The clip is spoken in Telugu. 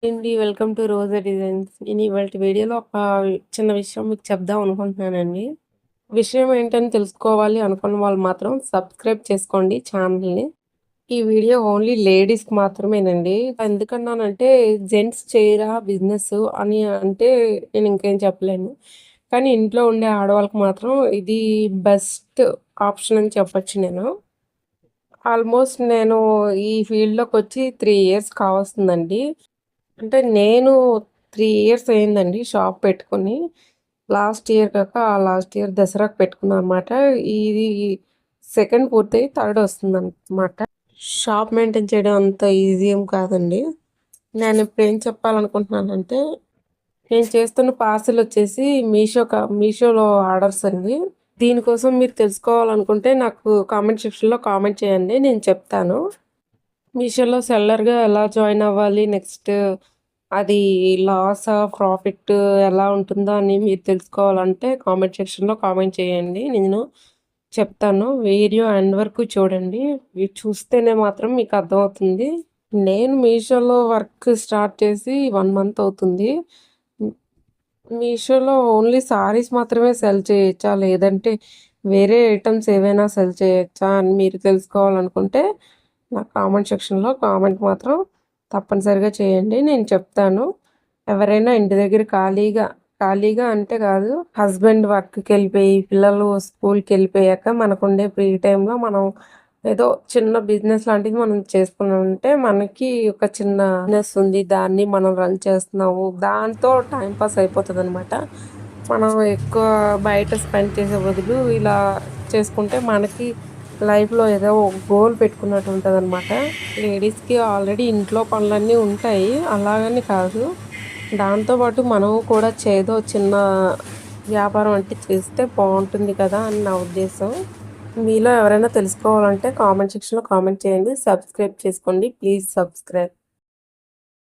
అండి. Welcome to Roja designs. నేను ఇవాల్టి వీడియోలో ఒక చిన్న విషయం మీకు చెప్దాం అనుకుంటున్నానండి. విషయం ఏంటని తెలుసుకోవాలి అనుకున్న వాళ్ళు మాత్రం సబ్స్క్రైబ్ చేసుకోండి ఛానల్‌ని. ఈ వీడియో ఓన్లీ లేడీస్‌కి మాత్రమేనండి. ఎందుకన్నానంటే జెంట్స్ చేయరా బిజినెస్ అని అంటే నేను ఇంకేం చెప్పలేను. కానీ ఇంట్లో ఉండే ఆడవాళ్ళకి మాత్రం ఇది బెస్ట్ ఆప్షన్ అని చెప్పొచ్చు నేను. ఆల్మోస్ట్ నేను ఈ ఫీల్డ్‌లోకొచ్చి 3 ఇయర్స్ కావస్తుందండి. అంటే నేను 3 ఇయర్స్ అయిందండి షాప్ పెట్టుకొని. లాస్ట్ ఇయర్ కాక ఆ లాస్ట్ ఇయర్ దసరాకి పెట్టుకున్నాననమాట. ఇది సెకండ్ పూర్తయి థర్డ్ వస్తుందనమాట. షాప్ మెయింటైన్ చేయడం అంత ఈజీ ఏం కాదండి. నేనిప్పుడు ఏం చెప్పాలనుకుంటున్నానంటే, నేను చేస్తున్న పార్సెల్ వచ్చేసి మీషోలో ఆర్డర్స్ అండి. దీనికోసం మీరు తెలుసుకోవాలనుకుంటే నాకు కామెంట్ సెక్షన్‌లో కామెంట్ చేయండి. నేను చెప్తాను. మీషోలో సెల్లర్‌గా ఎలా జాయిన్ అవ్వాలి? నెక్స్ట్ అది లాసా? ప్రాఫిట్ ఎలా ఉంటుందో అని మీరు తెలుసుకోవాలంటే కామెంట్ సెక్షన్‌లో కామెంట్ చేయండి. నేను చెప్తాను. వీడియో ఎండ్ వరకు చూడండి. మీరు చూస్తేనే మాత్రం మీకు అర్థమవుతుంది. నేను మీషోలో వర్క్ స్టార్ట్ చేసి 1 మంత్ అవుతుంది. హ్మ్. మీషోలో ఓన్లీ సారీస్ మాత్రమే సెల్ చేయొచ్చా? లేదంటే వేరే ఐటెమ్స్ ఏవైనా సెల్ చేయొచ్చా? అని మీరు తెలుసుకోవాలనుకుంటే నా కామెంట్ సెక్షన్‌లో కామెంట్ మాత్రం తప్పనిసరిగా చేయండి. నేను చెప్తాను. ఎవరైనా ఇంటి దగ్గర ఖాళీగా అంటే కాదు, హస్బెండ్ వర్క్‌కెళ్ళిపోయి, పిల్లలు స్కూల్‌కెళ్ళిపోయాక మనకుండే ఫ్రీ టైమ్‌లో మనం ఏదో చిన్న బిజినెస్ లాంటిది మనం చేసుకున్నామంటే, మనకి ఒక చిన్న బిజినెస్ ఉంది. దాన్ని మనం రన్ చేస్తున్నాము. దాంతో టైమ్ పాస్ అయిపోతదనమాట. మనం ఎక్కువ బయట స్పెండ్ చేసే బదులు ఇలా చేసుకుంటే మనకి లైఫ్‌లో ఏదో ఒక గోల్ పెట్టుకున్నట్టు ఉంటదనమాట. లేడీస్‌కి ఆల్రెడీ ఇంట్లో పనులన్నీ ఉంటాయి. అలాగని కాదు. దాంతో పాటు మనం కూడా ఏదో చిన్న వ్యాపారం అంటే చేస్తే బావుంటుంది కదా అని నా ఉద్దేశం. మీలో ఎవరైనా తెలుసుకోవాలంటే కామెంట్ సెక్షన్‌లో కామెంట్ చేయండి. సబ్స్క్రైబ్ చేసుకోండి. Please subscribe.